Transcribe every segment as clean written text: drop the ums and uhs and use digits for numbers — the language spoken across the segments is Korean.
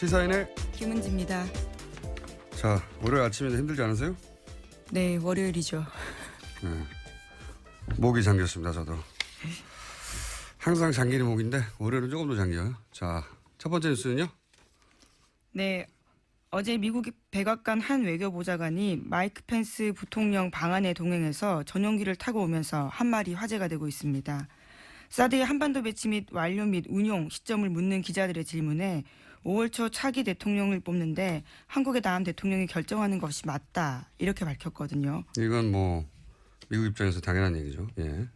시사인의 김은지입니다. 자, 월요일 아침인데 힘들지 않으세요? 네, 월요일이죠. 네. 목이 잠겼습니다, 저도. 항상 잠기는 목인데 월요일은 조금 더 잠겨요. 자, 첫 번째 뉴스는요? 네, 어제 미국 백악관 한 외교보좌관이 마이크 펜스 부통령 방한에 동행해서 전용기를 타고 오면서 한 말이 화제가 되고 있습니다. 사드의 한반도 배치 및 완료 및 운용 시점을 묻는 기자들의 질문에 5월 초 차기 대통령을 뽑는데 한국의 다음 대통령이 결정하는 것이 맞다 이렇게 밝혔거든요. 이건 뭐 미국 입장에서 당연한 얘기죠. 예.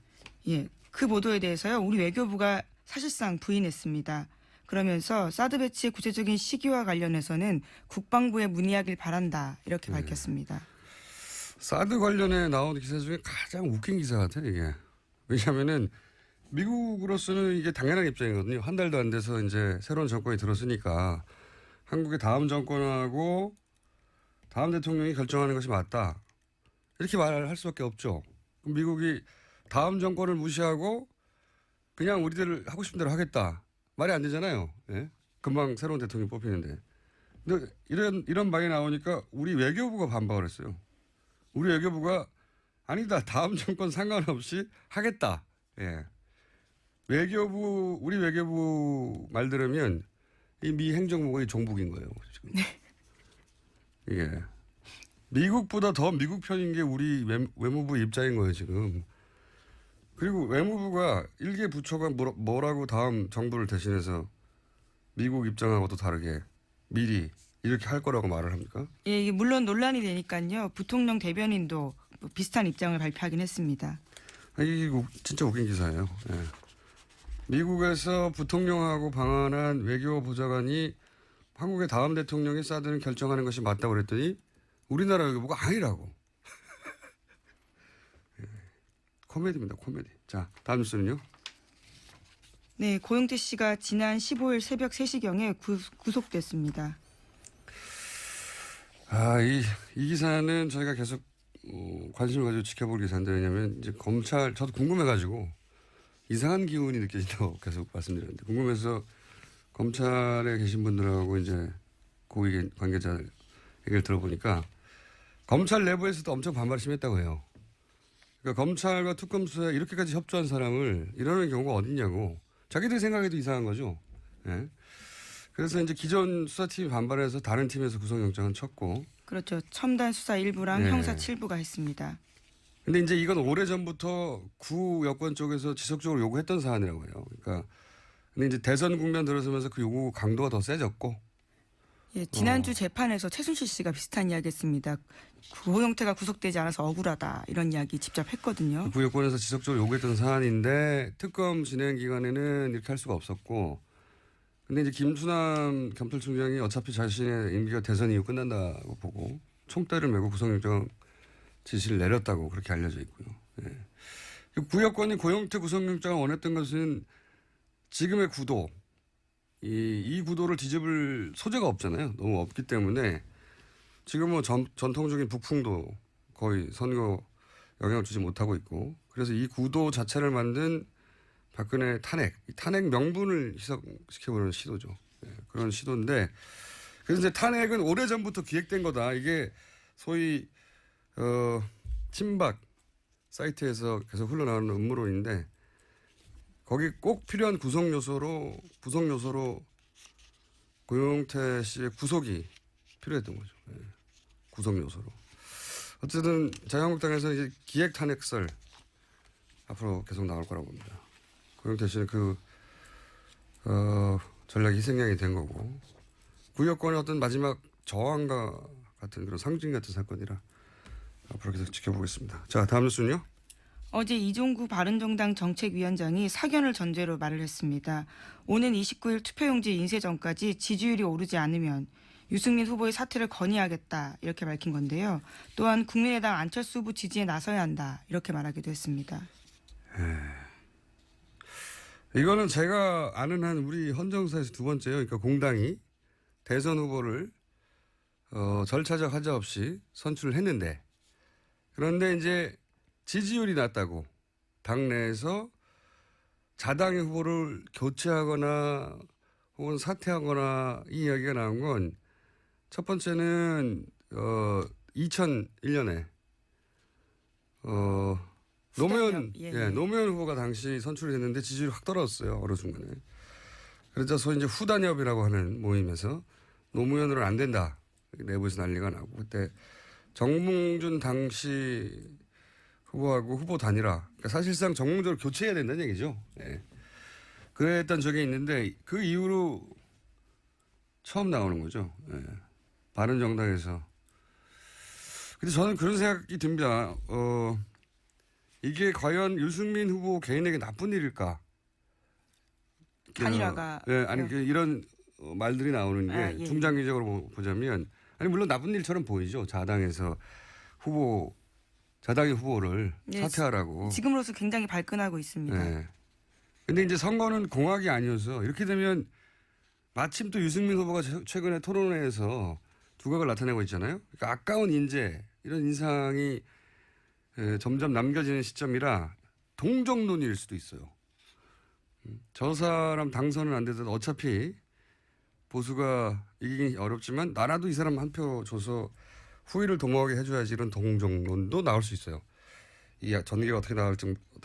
예, 그 보도에 대해서요 우리 외교부가 사실상 부인했습니다. 그러면서 사드 배치의 구체적인 시기와 관련해서는 국방부에 문의하길 바란다 이렇게 밝혔습니다. 사드 관련해 나온 기사 중에 가장 웃긴 기사 같아요, 이게. 왜냐하면은 미국으로서는 이게 당연한 입장이거든요. 한 달도 안 돼서 이제 새로운 정권이 들었으니까 한국의 다음 정권하고 다음 대통령이 결정하는 것이 맞다. 이렇게 말할 수밖에 없죠. 그럼 미국이 다음 정권을 무시하고 그냥 우리들 하고 싶은 대로 하겠다. 말이 안 되잖아요. 예? 금방 새로운 대통령이 뽑히는데. 근데 이런 말이 나오니까 우리 외교부가 반박을 했어요. 우리 외교부가 아니다. 다음 정권 상관없이 하겠다. 예. 우리 외교부 말 들으면 이 미 행정부가 이 종북인 거예요. 지금. 예. 미국보다 더 미국 편인 게 우리 외무부 입장인 거예요, 지금. 그리고 외무부가 일개 부처가 뭐라고 다음 정부를 대신해서 미국 입장하고도 다르게 미리 이렇게 할 거라고 말을 합니까? 예, 이게 물론 논란이 되니까요. 부통령 대변인도 비슷한 입장을 발표하긴 했습니다. 이게 진짜 웃긴 기사예요. 예. 미국에서 부통령하고 방한한 외교보좌관이 한국의 다음 대통령이 사드는 결정하는 것이 맞다고 그랬더니 우리나라 외교부가 아니라고. 예. 코미디입니다. 코미디. 자, 다음 뉴스는요. 네, 고영태 씨가 지난 15일 새벽 3시경에 구속됐습니다. 이 기사는 저희가 계속 관심을 가지고 지켜볼 기사인데 왜냐하면 이제 검찰 저도 궁금해가지고 이상한 기운이 느껴진다고 계속 말씀드렸는데 궁금해서 검찰에 계신 분들하고 이제 고위 관계자 얘기를 들어보니까 검찰 내부에서도 엄청 반발이 심했다고 해요. 그러니까 검찰과 특검 수사에 이렇게까지 협조한 사람을 이러는 경우가 어딨냐고 자기들 생각에도 이상한 거죠. 예. 그래서 이제 기존 수사팀이 반발해서 다른 팀에서 구속영장을 쳤고. 그렇죠. 첨단 수사 1부랑 네. 형사 7부가 했습니다. 근데 이제 이건 오래전부터 구 여권 쪽에서 지속적으로 요구했던 사안이라고 해요. 그러니까 근데 이제 대선 국면 들어서면서 그 요구 강도가 더 세졌고. 예, 지난주 재판에서 최순실 씨가 비슷한 이야기 했습니다. 고영태가 구속되지 않아서 억울하다 이런 이야기 직접 했거든요. 구 여권에서 지속적으로 요구했던 사안인데 특검 진행 기간에는 이렇게 할 수가 없었고. 근데 이제 김수남 검찰총장이 어차피 자신의 임기가 대선 이후 끝난다고 보고 총대를 메고 구속영장 지시를 내렸다고 그렇게 알려져 있고요. 예. 구여권이 고영태 구속영장을 원했던 것은 지금의 구도, 이 구도를 뒤집을 소재가 없잖아요. 너무 없기 때문에 지금 뭐 전통적인 북풍도 거의 선거 영향을 주지 못하고 있고 그래서 이 구도 자체를 만든 박근혜 탄핵, 이 탄핵 명분을 희석시켜보는 시도죠. 예, 그런 시도인데 그래서 이제 탄핵은 오래전부터 기획된 거다. 이게 소위 친박 사이트에서 계속 흘러나오는 음모론인데 거기 꼭 필요한 구성 요소로 고영태 씨의 구속이 필요했던 거죠. 예. 구속 요소로. 어쨌든 자유한국당에서 이제 기획 탄핵설 앞으로 계속 나올 거라고 봅니다. 고영태 씨는 전략이 희생양이 된 거고 구여권의 어떤 마지막 저항과 같은 그런 상징 같은 사건이라 앞으로 계속 지켜보겠습니다. 자, 다음 뉴스는요. 어제 이종구 바른정당 정책위원장이 사견을 전제로 말을 했습니다. 오는 29일 투표용지 인쇄 전까지 지지율이 오르지 않으면 유승민 후보의 사퇴를 건의하겠다 이렇게 밝힌 건데요. 또한 국민의당 안철수 후보 지지에 나서야 한다 이렇게 말하기도 했습니다. 이거는 제가 아는 한 우리 헌정사에서 두 번째요. 그러니까 공당이 대선 후보를 절차적 하자 없이 선출을 했는데 그런데 이제 지지율이 낮다고 당내에서 자당의 후보를 교체하거나 혹은 사퇴하거나 이 이야기가 나온 건 첫 번째는 2001년에 노무현 노무현 후보가 당시 선출이 됐는데 지지율이 확 떨어졌어요. 어느 순간에. 그러자 소위 이제 후단협이라고 하는 모임에서 노무현으로는 안 된다. 내부에서 난리가 나고 그때 정몽준 당시 후보하고 후보 단일화. 그러니까 사실상 정몽준을 교체해야 된다는 얘기죠. 예. 그랬던 적이 있는데 그 이후로 처음 나오는 거죠. 예. 바른정당에서. 근데 저는 그런 생각이 듭니다. 이게 과연 유승민 후보 개인에게 나쁜 일일까? 단일화가. 아니 이런 말들이 나오는 게 예. 중장기적으로 보자면 아니 물론 나쁜 일처럼 보이죠. 자당의 후보를 사퇴하라고. 지금으로서 굉장히 발끈하고 있습니다. 네. 근데 이제 선거는 공학이 아니어서 이렇게 되면 마침 또 유승민 후보가 최근에 토론회에서 두각을 나타내고 있잖아요. 그러니까 아까운 인재 이런 인상이 점점 남겨지는 시점이라 동정론일 수도 있어요. 저 사람 당선은 안 되더라도 어차피 보수가 이기기 어렵지만 나라도 이 사람 한 표 줘서 후위를 도모하게 해줘야지 이런 동정론도 나올 수 있어요. 이 전개가 어떻게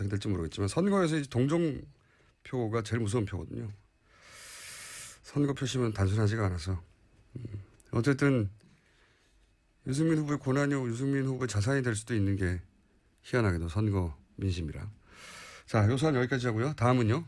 될지 모르겠지만 선거에서 이제 동정표가 제일 무서운 표거든요. 선거 표심은 단순하지가 않아서. 어쨌든 유승민 후보의 고난이 유승민 후보의 자산이 될 수도 있는 게 희한하게도 선거 민심이라. 자, 요 사안 여기까지 하고요. 다음은요.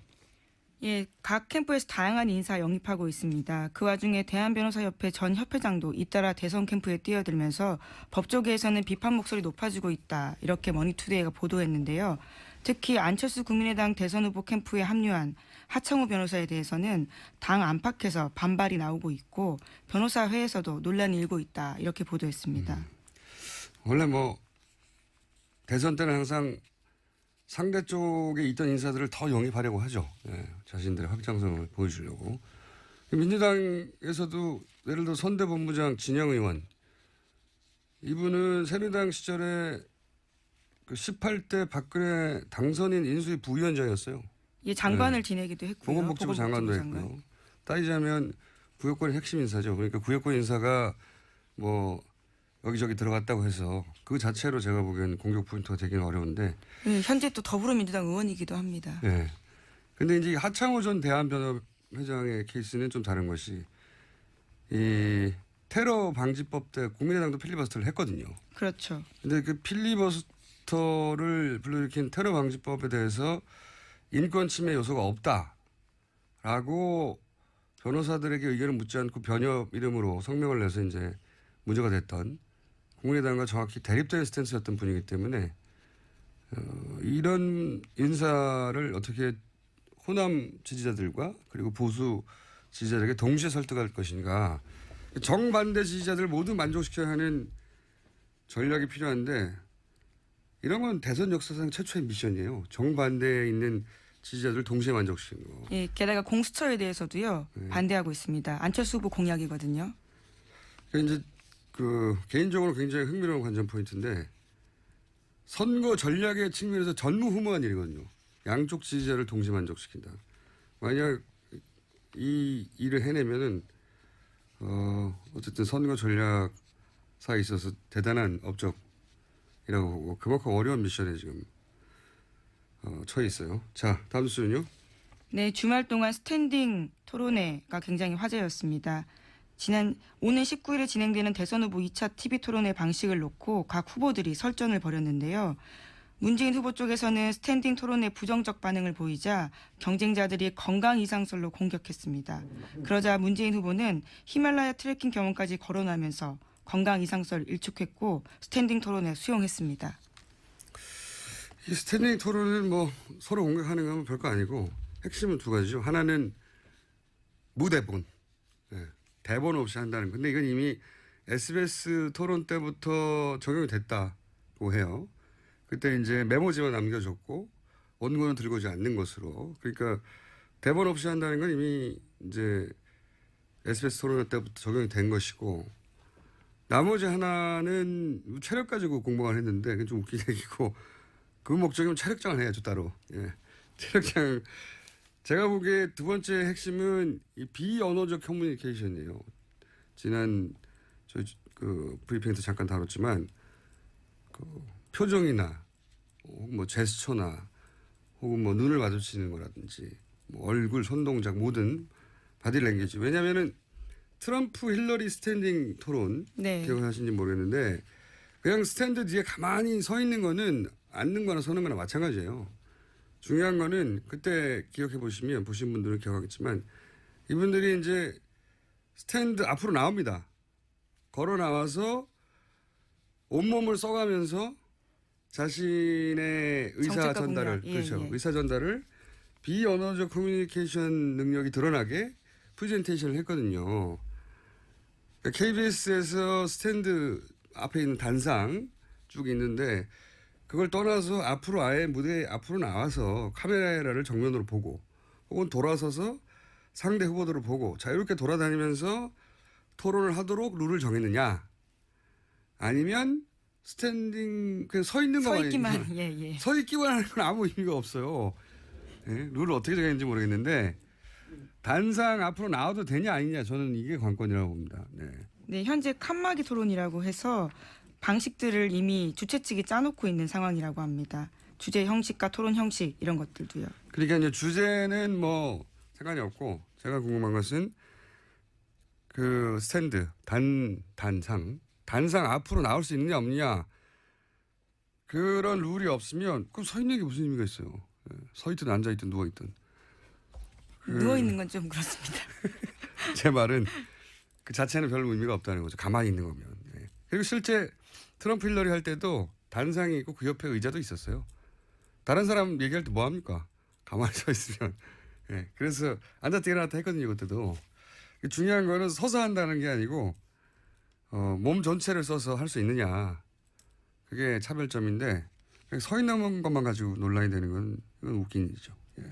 예, 각 캠프에서 다양한 인사 영입하고 있습니다. 그 와중에 대한변호사협회 전 협회장도 잇따라 대선 캠프에 뛰어들면서 법조계에서는 비판 목소리 높아지고 있다. 이렇게 머니투데이가 보도했는데요. 특히 안철수 국민의당 대선 후보 캠프에 합류한 하창우 변호사에 대해서는 당 안팎에서 반발이 나오고 있고 변호사회에서도 논란이 일고 있다. 이렇게 보도했습니다. 원래 대선 때는 항상 상대 쪽에 있던 인사들을 더 영입하려고 하죠. 예, 자신들의 확장성을 보여주려고. 민주당에서도 예를 들어 선대본부장 진영 의원. 이분은 새누리당 시절에 그 18대 박근혜 당선인 인수위 부위원장이었어요. 예, 장관을 지내기도 했고요. 보건복지부 장관도 했고요. 따지자면 구역권의 핵심 인사죠. 그러니까 구역권 인사가 여기저기 들어갔다고 해서 그 자체로 제가 보기엔 공격 포인트가 되기는 어려운데. 현재 또 더불어민주당 의원이기도 합니다. 네. 근데 이제 하창호 전 대한변협회장의 케이스는 좀 다른 것이 이 테러 방지법 때 국민의당도 필리버스터를 했거든요. 그렇죠. 근데 그 필리버스터를 불러일으킨 테러 방지법에 대해서 인권 침해 요소가 없다라고 변호사들에게 의견을 묻지 않고 변협 이름으로 성명을 내서 이제 문제가 됐던 국민의당과 정확히 대립된 스탠스였던 분이기 때문에 이런 인사를 어떻게 호남 지지자들과 그리고 보수 지지자들에게 동시에 설득할 것인가. 정반대 지지자들 모두 만족시켜야 하는 전략이 필요한데 이런 건 대선 역사상 최초의 미션이에요. 정반대에 있는 지지자들을 동시에 만족시키는 거. 예, 게다가 공수처에 대해서도요. 반대하고 있습니다. 안철수 후보 공약이거든요. 그러니까 이제 개인적으로 굉장히 흥미로운 관전 포인트인데 선거 전략의 측면에서 전무후무한 일이거든요. 양쪽 지지자를 동시에 만족시킨다. 만약 이 일을 해내면은 어쨌든 선거 전략사에 있어서 대단한 업적이라고 보고 그만큼 어려운 미션에 지금 처해 있어요. 자, 다음 수는요. 네, 주말 동안 스탠딩 토론회가 굉장히 화제였습니다. 오는 19일에 진행되는 대선 후보 2차 TV 토론회 방식을 놓고 각 후보들이 설전을 벌였는데요. 문재인 후보 쪽에서는 스탠딩 토론회 부정적 반응을 보이자 경쟁자들이 건강 이상설로 공격했습니다. 그러자 문재인 후보는 히말라야 트레킹 경험까지 거론하면서 건강 이상설 일축했고 스탠딩 토론회 수용했습니다. 이 스탠딩 토론은 서로 공격하는 건 별거 아니고 핵심은 두 가지죠. 하나는 무대본. 네. 대본 없이 한다는 건데 이건 이미 SBS 토론 때부터 적용이 됐다고 해요. 그때 이제 메모지만 남겨줬고 원고는 들고 오지 않는 것으로. 그러니까 대본 없이 한다는 건 이미 이제 SBS 토론 때부터 적용이 된 것이고 나머지 하나는 체력 가지고 공부를 했는데 그게 좀 웃긴 얘기고 그 목적이면 체력장을 해야죠 따로. 예. 체력장 제가 보기에 두 번째 핵심은 이 비언어적 커뮤니케이션이에요. 지난 저희 그 브리핑에서 잠깐 다뤘지만 그 표정이나 뭐 제스처나 혹은 뭐 눈을 마주치는 거라든지 뭐 얼굴, 손동작 모든 바디랭귀지. 왜냐하면은 트럼프 힐러리 스탠딩 토론 네. 기억하시는지 모르겠는데 그냥 스탠드 뒤에 가만히 서 있는 거는 앉는 거나 서는 거나 마찬가지예요. 중요한 거는 그때 기억해 보시면 보신 분들은 기억하겠지만 이분들이 이제 스탠드 앞으로 나옵니다. 걸어 나와서 온몸을 써가면서 자신의 의사 정책과 전달을 공약. 예, 그렇죠. 예. 의사 전달을 비언어적 커뮤니케이션 능력이 드러나게 프레젠테이션을 했거든요. 그러니까 KBS에서 스탠드 앞에 있는 단상 쭉 있는데 그걸 떠나서 앞으로 아예 무대 앞으로 나와서 카메라를 정면으로 보고 혹은 돌아서서 상대 후보들을 보고 자유롭게 돌아다니면서 토론을 하도록 룰을 정했느냐 아니면 스탠딩 그냥 서 있는 서 것만 있기만. 예, 예. 서 있기만 하는 건 아무 의미가 없어요. 예? 룰을 어떻게 정했는지 모르겠는데 단상 앞으로 나와도 되냐 아니냐 저는 이게 관건이라고 봅니다. 네. 네, 현재 칸막이 토론이라고 해서 방식들을 이미 주최 측이 짜놓고 있는 상황이라고 합니다. 주제 형식과 토론 형식 이런 것들도요. 그러니까 이제 주제는 뭐 상관이 없고 제가 궁금한 것은 그 스탠드 단상 앞으로 나올 수 있느냐 없느냐 그런 룰이 없으면 그럼 서 있는 게 무슨 의미가 있어요. 예, 서 있든 앉아 있든 누워 있든. 누워 있는 건 좀 그렇습니다. 제 말은 그 자체는 별 의미가 없다는 거죠. 가만히 있는 거면. 예. 그리고 실제 트럼프 힐러리 할 때도 단상이 있고 그 옆에 의자도 있었어요. 다른 사람 얘기할 때 뭐 합니까? 가만히 서 있으면. 예. 그래서 앉았다 일어났다 했거든요. 그때도. 중요한 거는 서서 한다는 게 아니고 몸 전체를 써서 할 수 있느냐. 그게 차별점인데 그냥 서 있는 것만 가지고 논란이 되는 건 이건 웃긴 일이죠. 예.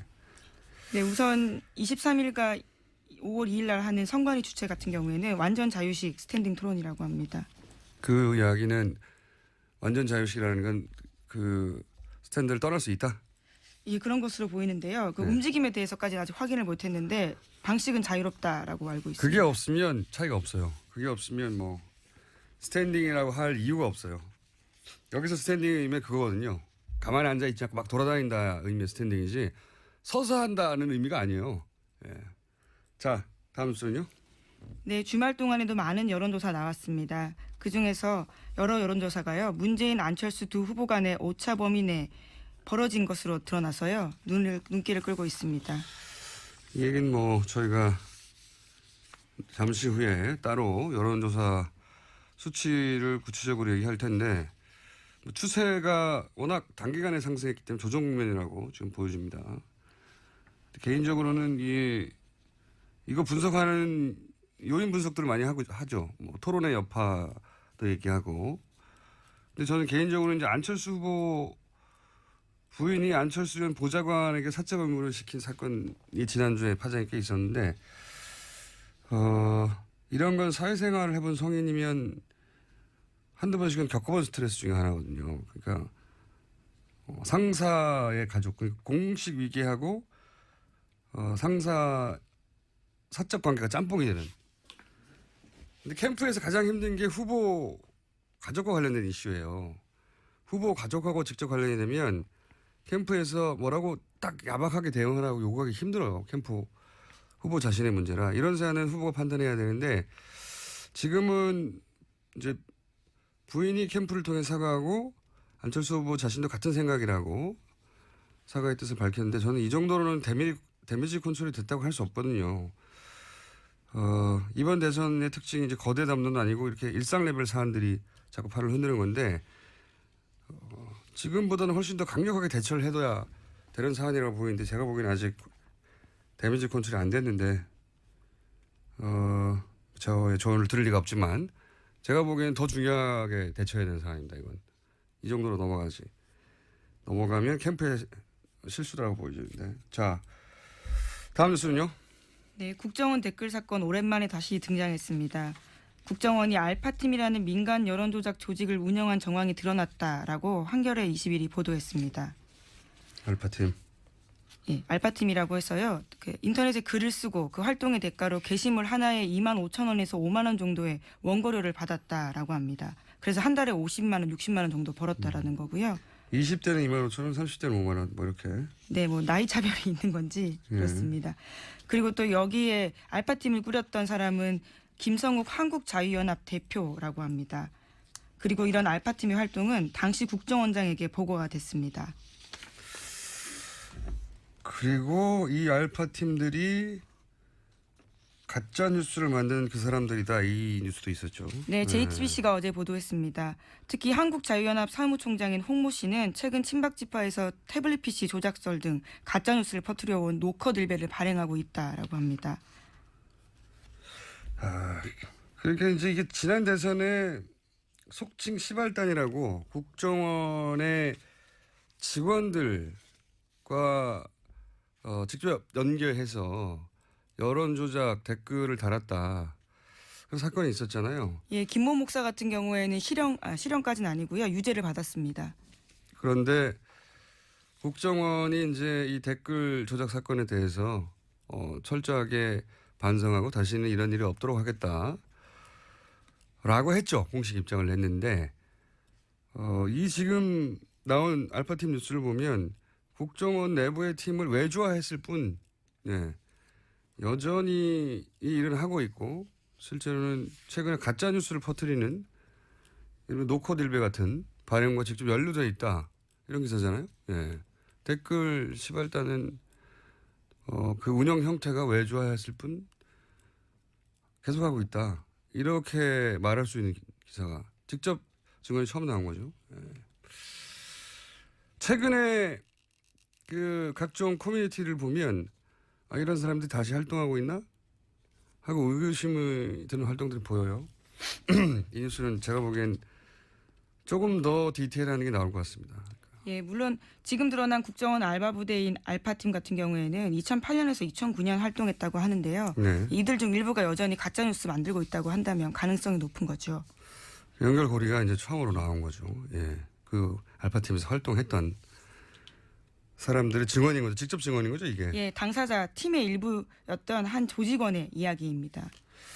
네, 우선 23일과 5월 2일 날 하는 선관위 주최 같은 경우에는 완전 자유식 스탠딩 토론이라고 합니다. 그 이야기는 완전 자유식이라는 건 그 스탠드를 떠날 수 있다. 이 그런 것으로 보이는데요. 그 네. 움직임에 대해서까지는 아직 확인을 못했는데 방식은 자유롭다라고 알고 있습니다. 그게 없으면 차이가 없어요. 그게 없으면 뭐 스탠딩이라고 할 이유가 없어요. 여기서 스탠딩의 의미는 그거거든요. 가만히 앉아 있지 않고 막 돌아다닌다 의미의 스탠딩이지 서서 한다는 의미가 아니에요. 예. 자, 다음 순요. 네, 주말 동안에도 많은 여론조사 나왔습니다. 그중에서 여러 여론조사가요. 문재인 안철수 두 후보 간의 오차 범위 내 벌어진 것으로 드러나서요. 눈길을 끌고 있습니다. 이 얘기는 뭐 저희가 잠시 후에 따로 여론조사 수치를 구체적으로 얘기할 텐데 추세가 워낙 단기간에 상승했기 때문에 조정 국면이라고 지금 보여집니다. 개인적으로는 이거 분석하는 요인 분석들을 많이 하죠. 뭐 토론의 여파도 얘기하고. 근데 저는 개인적으로 이제 안철수 후보 부인이 안철수 전 보좌관에게 사적 의무를 시킨 사건이 지난주에 파장이 꽤 있었는데, 이런 건 사회생활을 해본 성인이면 한두 번씩은 겪어본 스트레스 중에 하나거든요. 그러니까 상사의 가족, 공식 위계하고 상사 사적 관계가 짬뽕이 되는. 근데 캠프에서 가장 힘든 게 후보 가족과 관련된 이슈예요. 후보 가족하고 직접 관련이 되면 캠프에서 뭐라고 딱 야박하게 대응하라고 요구하기 힘들어요. 캠프 후보 자신의 문제라. 이런 사안은 후보가 판단해야 되는데 지금은 이제 부인이 캠프를 통해 사과하고 안철수 후보 자신도 같은 생각이라고 사과의 뜻을 밝혔는데 저는 이 정도로는 데미지 컨트롤이 됐다고 할 수 없거든요. 이번 대선의 특징이 이제 거대 담론도 아니고 이렇게 일상 레벨 사안들이 자꾸 팔을 흔드는 건데 지금보다는 훨씬 더 강력하게 대처를 해둬야 되는 사안이라고 보이는데 제가 보기에는 아직 데미지 컨트롤이 안 됐는데 저의 조언을 들을 리가 없지만 제가 보기에는 더 중요하게 대처해야 되는 사안입니다. 이건 이 정도로 넘어가면 캠프의 실수라고 보이는데 자 다음 뉴스는요. 네, 국정원 댓글 사건 오랜만에 다시 등장했습니다. 국정원이 알파팀이라는 민간 여론조작 조직을 운영한 정황이 드러났다라고 한겨레 21이 보도했습니다. 알파팀. 예, 알파팀이라고 해서요. 그 인터넷에 글을 쓰고 그 활동의 대가로 게시물 하나에 25,000원에서 5만 원 정도의 원고료를 받았다라고 합니다. 그래서 한 달에 50만 원, 60만 원 정도 벌었다라는 거고요. 20대는 25,000원, 30대는 5만 원 뭐 이렇게. 네, 뭐 나이 차별이 있는 건지 그렇습니다. 그리고 또 여기에 알파팀을 꾸렸던 사람은 김성욱 한국자유연합 대표라고 합니다. 그리고 이런 알파팀의 활동은 당시 국정원장에게 보고가 됐습니다. 그리고 이 알파 팀들이 가짜 뉴스를 만드는 그 사람들이다, 이 뉴스도 있었죠. 네, JTBC가 어제 보도했습니다. 특히 한국자유연합 사무총장인 홍모 씨는 최근 친박 지파에서 태블릿 PC 조작설 등 가짜 뉴스를 퍼뜨려온 노커들배를 발행하고 있다라고 합니다. 그러니까 이제 이게 지난 대선에 속칭 시발단이라고 국정원의 직원들과 직접 연결해서 여론조작 댓글을 달았다. 그런 사건이 있었잖아요. 예, 김모 목사 같은 경우에는 실형까지는 아니고요, 유죄를 받았습니다. 그런데 국정원이 이제 이 댓글 조작 사건에 대해서 철저하게 반성하고 다시는 이런 일이 없도록 하겠다라고 했죠. 공식 입장을 냈는데 이 지금 나온 알파팀 뉴스를 보면 국정원 내부의 팀을 외주화했을 뿐, 네, 여전히 이 일을 하고 있고 실제로는 최근에 가짜 뉴스를 퍼뜨리는 이런 노코딜베 같은 발행과 직접 연루되어 있다, 이런 기사잖아요. 네. 댓글 시발단은 그 운영 형태가 외주화했을 뿐 계속하고 있다, 이렇게 말할 수 있는 기사가 직접 증언이 처음 나온 거죠. 네. 최근에 그 각종 커뮤니티를 보면 이런 사람들이 다시 활동하고 있나 하고 의구심이 드는 활동들이 보여요. 이 뉴스는 제가 보기엔 조금 더 디테일한 게 나올 것 같습니다. 예, 물론 지금 드러난 국정원 알바 부대인 알파팀 같은 경우에는 2008년에서 2009년 활동했다고 하는데요. 네. 이들 중 일부가 여전히 가짜 뉴스 만들고 있다고 한다면 가능성이 높은 거죠. 연결고리가 이제 처음으로 나온 거죠. 예. 그 알파팀에서 활동했던 사람들의 증언인 거죠. 직접 증언인 거죠, 이게. 예, 당사자 팀의 일부였던 한 조직원의 이야기입니다.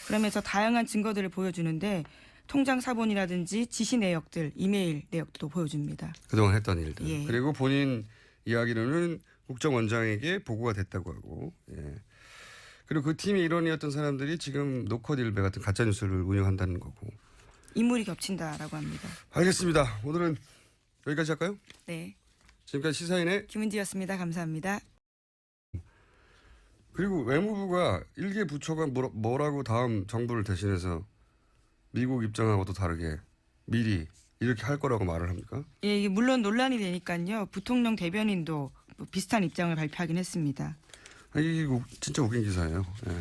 그러면서 다양한 증거들을 보여주는데 통장 사본이라든지 지시 내역들, 이메일 내역도 보여줍니다. 그동안 했던 일들. 예. 그리고 본인 이야기로는 국정원장에게 보고가 됐다고 하고. 예. 그리고 그 팀의 일원이었던 사람들이 지금 노컷일베 같은 가짜뉴스를 운영한다는 거고. 인물이 겹친다라고 합니다. 알겠습니다. 오늘은 여기까지 할까요? 네, 지금까지 시사인의 김은지였습니다. 감사합니다. 그리고 외무부가 일개 부처가 뭐라고 다음 정부를 대신해서 미국 입장하고도 다르게 미리 이렇게 할 거라고 말을 합니까? 예, 이게 물론 논란이 되니까요. 부통령 대변인도 뭐 비슷한 입장을 발표하긴 했습니다. 이게 진짜 웃긴 기사예요. 예.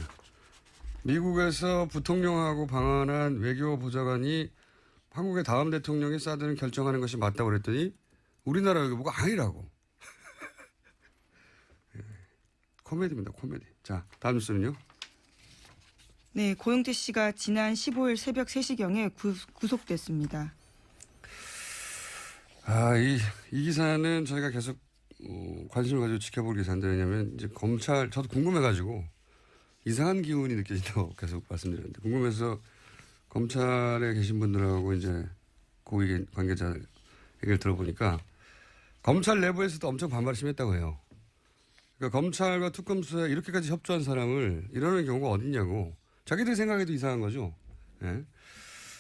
미국에서 부통령하고 방한한 외교보좌관이 한국의 다음 대통령이 사드를 결정하는 것이 맞다고 그랬더니 우리나라 외교부가 아니라고. 예. 코미디입니다. 코미디. 자, 다음 뉴스는요. 네, 고영태 씨가 지난 15일 새벽 3시경에 구속됐습니다. 이 기사는 저희가 계속 관심을 가지고 지켜볼 기사인데, 왜냐하면 이제 검찰, 저도 궁금해가지고 이상한 기운이 느껴진다고 계속 말씀드렸는데, 궁금해서 검찰에 계신 분들하고 이제 고위 관계자 얘기를 들어보니까 검찰 내부에서도 엄청 반발이 심했다고 해요. 그러니까 검찰과 특검 수사에 이렇게까지 협조한 사람을 이러는 경우가 어딨냐고. 자기들 생각에도 이상한 거죠. 예.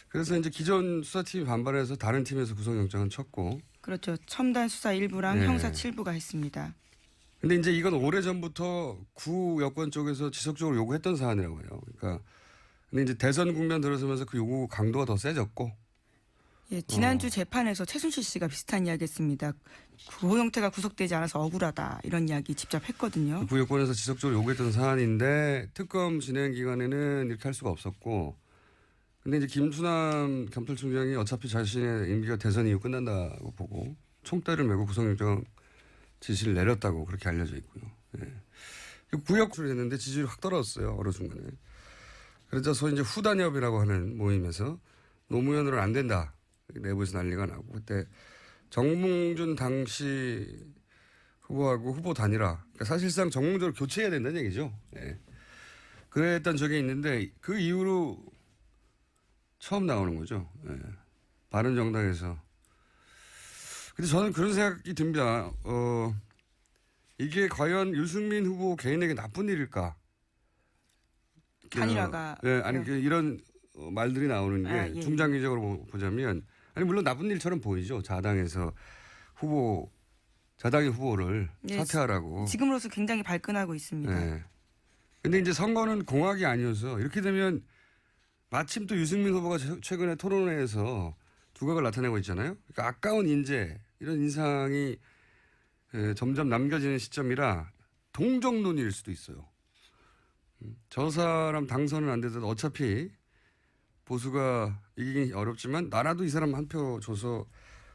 그래서 이제 기존 수사팀이 반발해서 다른 팀에서 구속영장을 쳤고. 그렇죠. 첨단 수사 일부랑 네. 형사 7부가 했습니다. 근데 이제 이건 오래전부터 구 여권 쪽에서 지속적으로 요구했던 사안이라고 해요. 그러니까 근데 이제 대선 국면 들어서면서 그 요구 강도가 더 세졌고. 예, 지난주 재판에서 최순실 씨가 비슷한 이야기 했습니다. 고영태가 구속되지 않아서 억울하다, 이런 이야기 직접 했거든요. 구 여권에서 지속적으로 요구했던 사안인데 특검 진행 기간에는 이렇게 할 수가 없었고. 근데 이제 김수남 검찰총장이 어차피 자신의 임기가 대선 이후 끝난다고 보고 총대를 메고 구속영장 지시를 내렸다고 그렇게 알려져 있고요. 예. 구역수를 했는데 지지율이 확 떨어졌어요. 어느 순간에. 그래서 소위 이제 후단협이라고 하는 모임에서 노무현으로는 안 된다. 내부에서 난리가 나고 그때 정몽준 당시 후보하고 후보 단일화. 그러니까 사실상 전공적으로 교체해야 된다는 얘기죠. 예. 그랬던 적이 있는데 그 이후로 처음 나오는 거죠. 예. 바른정당에서. 근데 저는 그런 생각이 듭니다. 이게 과연 유승민 후보 개인에게 나쁜 일일까? 단일화가. 아니 이런 말들이 나오는 게 예. 중장기적으로 보자면 아니 물론 나쁜 일처럼 보이죠. 자당의 후보를 예, 사퇴하라고. 지금으로서 굉장히 발끈하고 있습니다. 네. 근데 이제 선거는 공학이 아니어서 이렇게 되면 마침 또 유승민 후보가 최근에 토론회에서 두각을 나타내고 있잖아요. 그러니까 아까운 인재 이런 인상이 점점 남겨지는 시점이라 동정론일 수도 있어요. 저 사람 당선은 안 되더라도 어차피 보수가 이기기 어렵지만 나라도 이 사람 한 표 줘서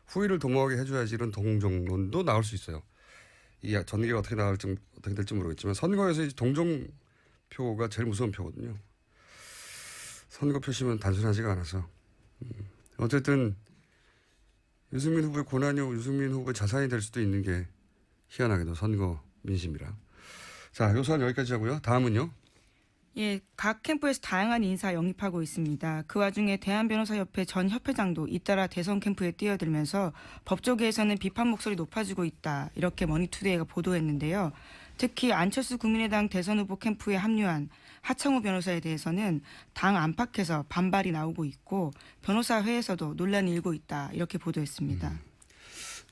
후위를 도모하게 해줘야지 이런 동정론도 나올 수 있어요. 이 전개가 어떻게 될지 모르겠지만 선거에서 이제 동정표가 제일 무서운 표거든요. 선거 표심은 단순하지가 않아서 어쨌든 유승민 후보의 고난이 유승민 후보의 자산이 될 수도 있는 게 희한하게도 선거 민심이라. 자, 요 사안 여기까지 하고요. 다음은요. 예, 각 캠프에서 다양한 인사 영입하고 있습니다. 그 와중에 대한변호사협회 전 협회장도 잇따라 대선 캠프에 뛰어들면서 법조계에서는 비판 목소리 높아지고 있다. 이렇게 머니투데이가 보도했는데요. 특히 안철수 국민의당 대선 후보 캠프에 합류한 하창우 변호사에 대해서는 당 안팎에서 반발이 나오고 있고 변호사회에서도 논란이 일고 있다. 이렇게 보도했습니다.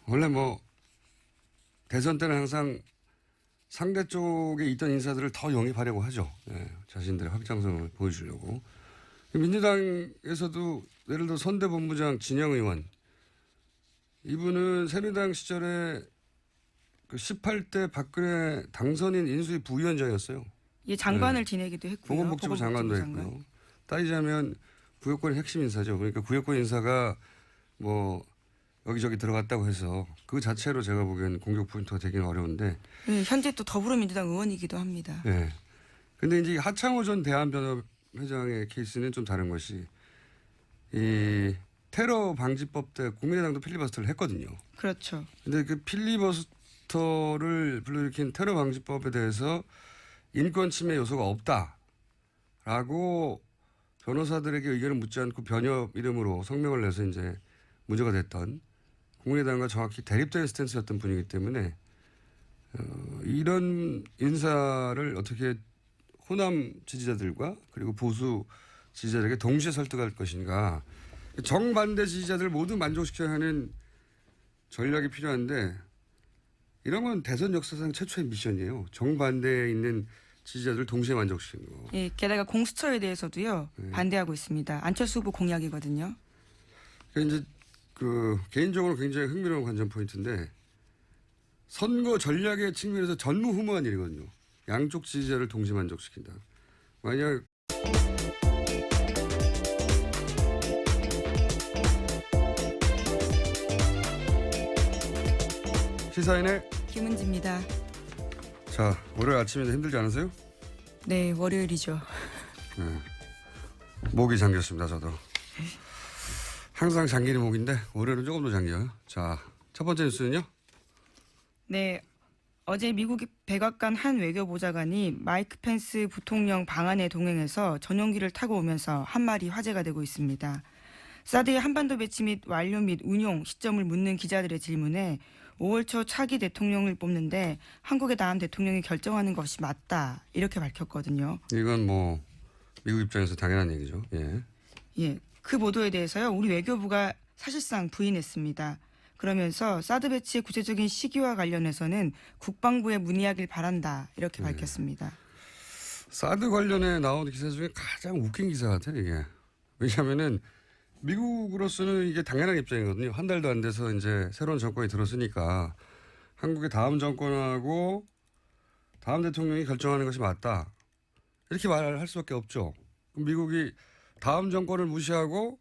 원래 뭐 대선 때는 항상 상대 쪽에 있던 인사들을 더 영입하려고 하죠. 예, 자신들의 확장성을 보여주려고. 민주당에서도 예를 들어 선대본부장 진영 의원. 이분은 새누리당 시절에 그 18대 박근혜 당선인 인수위 부위원장이었어요. 예, 장관을 지내기도 했고요. 보건복지부 장관도 했고요. 따지자면 구역권의 핵심 인사죠. 그러니까 구역권 인사가 뭐 여기저기 들어갔다고 해서 그 자체로 제가 보기엔 공격 포인트가 되기는 어려운데. 네, 현재 또 더불어민주당 의원이기도 합니다. 네. 근데 이제 하창호 전 대한변협회장의 케이스는 좀 다른 것이 이 테러 방지법 때 국민의당도 필리버스터를 했거든요. 그렇죠. 근데 그 필리버스터를 불러일으킨 테러 방지법에 대해서 인권 침해 요소가 없다라고 변호사들에게 의견을 묻지 않고 변협 이름으로 성명을 내서 이제 문제가 됐던 국민의당과 정확히 대립되는 스탠스였던 분이기 때문에 이런 인사를 어떻게 호남 지지자들과 그리고 보수 지지자들에게 동시에 설득할 것인가. 정반대 지지자들 모두 만족시켜야 하는 전략이 필요한데 이런 건 대선 역사상 최초의 미션이에요. 정반대에 있는 지지자들 동시에 만족시키는 거. 예, 게다가 공수처에 대해서도요. 반대하고 있습니다. 안철수 후보 공약이거든요. 그러니까 이제 그 개인적으로 굉장히 흥미로운 관전 포인트인데 선거 전략의 측면에서 전무후무한 일이거든요. 양쪽 지지자를 동시 만족시킨다. 만약 시사인의 김은지입니다. 자, 월요일 아침인데 힘들지 않으세요? 네, 월요일이죠. 네. 목이 잠겼습니다. 저도. 항상 잠기는 목인데 월요일은 조금 더 잠겨요. 자, 첫 번째 뉴스는요. 네, 어제 미국의 백악관 한 외교보좌관이 마이크 펜스 부통령 방한에 동행해서 전용기를 타고 오면서 한 말이 화제가 되고 있습니다. 사드의 한반도 배치 및 완료 및 운용 시점을 묻는 기자들의 질문에 5월 초 차기 대통령을 뽑는데 한국의 다음 대통령이 결정하는 것이 맞다 이렇게 밝혔거든요. 이건 뭐 미국 입장에서 당연한 얘기죠. 예. 예, 그 보도에 대해서요. 우리 외교부가 사실상 부인했습니다. 그러면서 사드 배치의 구체적인 시기와 관련해서는 국방부에 문의하길 바란다 이렇게 밝혔습니다. 사드 관련해 나온 기사 중에 가장 웃긴 기사 같아요. 이게. 왜냐하면은 미국으로서는 이게 당연한 입장이거든요. 한 달도 안 돼서 이제 새로운 정권이 들었으니까 한국의 다음 정권하고 다음 대통령이 결정하는 것이 맞다. 이렇게 말할 수밖에 없죠. 그럼 미국이 다음 정권을 무시하고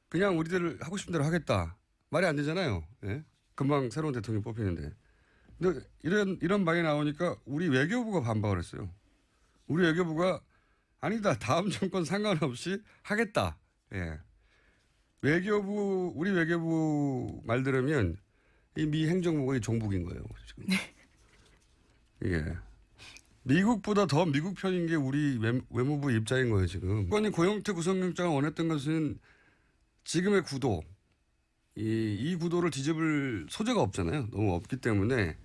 그냥 우리들 하고 싶은 대로 하겠다. 말이 안 되잖아요. 예? 금방 새로운 대통령이 뽑히는데. 근데 이런 말이 나오니까 우리 외교부가 반박을 했어요. 우리 외교부가 아니다. 다음 정권 상관없이 하겠다. 예. 우리 외교부 말 들으면 이 미 행정부가 종북인 거예요. 지금. 이게. 미국보다 더 미국 편인 게 우리 외무부 입장인 거예요, 지금. 북한이 고영태 구속영장을 원했던 것은 지금의 구도, 이 구도를 뒤집을 소재가 없잖아요. 너무 없기 때문에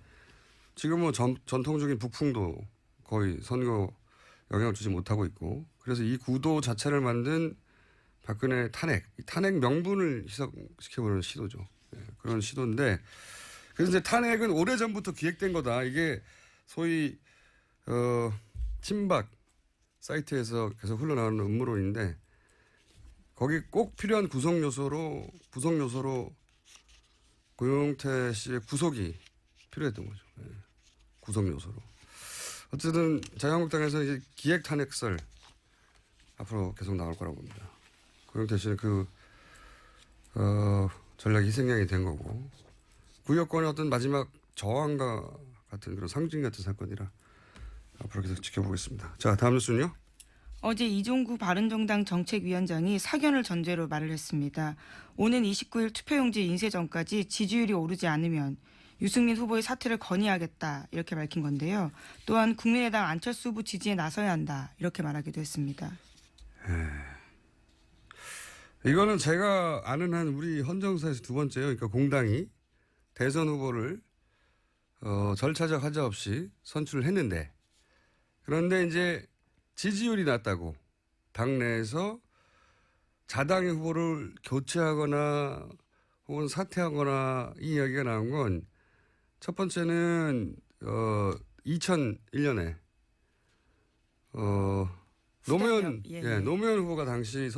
지금 뭐 전통적인 북풍도 거의 선거 영향을 주지 못하고 있고 그래서 이 구도 자체를 만든 박근혜 탄핵, 이 탄핵 명분을 희석시켜보는 시도죠. 네, 그런 시도인데 그래서 이제 탄핵은 오래전부터 기획된 거다. 이게 소위 친박 사이트에서 계속 흘러나오는 음모론인데 거기 꼭 필요한 구성 요소로 고영태 씨의 구속이 필요했던 거죠. 네. 구성 요소로. 어쨌든 자유한국당에서 이제 기획 탄핵설 앞으로 계속 나올 거라고 봅니다. 고영태 씨는 그 전략이 희생양이 된 거고 구여권의 어떤 마지막 저항과 같은 그런 상징 같은 사건이라 앞으로 계속 지켜보겠습니다. 자, 다음 뉴스는요. 어제 이종구 바른정당 정책위원장이 사견을 전제로 말을 했습니다. 오는 29일 투표용지 인쇄 전까지 지지율이 오르지 않으면 유승민 후보의 사퇴를 건의하겠다 이렇게 밝힌 건데요. 또한 국민의당 안철수 후보 지지에 나서야 한다 이렇게 말하기도 했습니다. 이거는 제가 아는 한 우리 헌정사에서 두 번째요. 그러니까 공당이 대선 후보를 절차적 하자 없이 선출을 했는데 그런데 이제 지지율이 낮다고 당내에서 자당의 후보를 교체하거나 혹은 사퇴하거나 이 이야기가 나온 건 첫 번째는 2001년에 노무현 예. 노무현 후보가 당시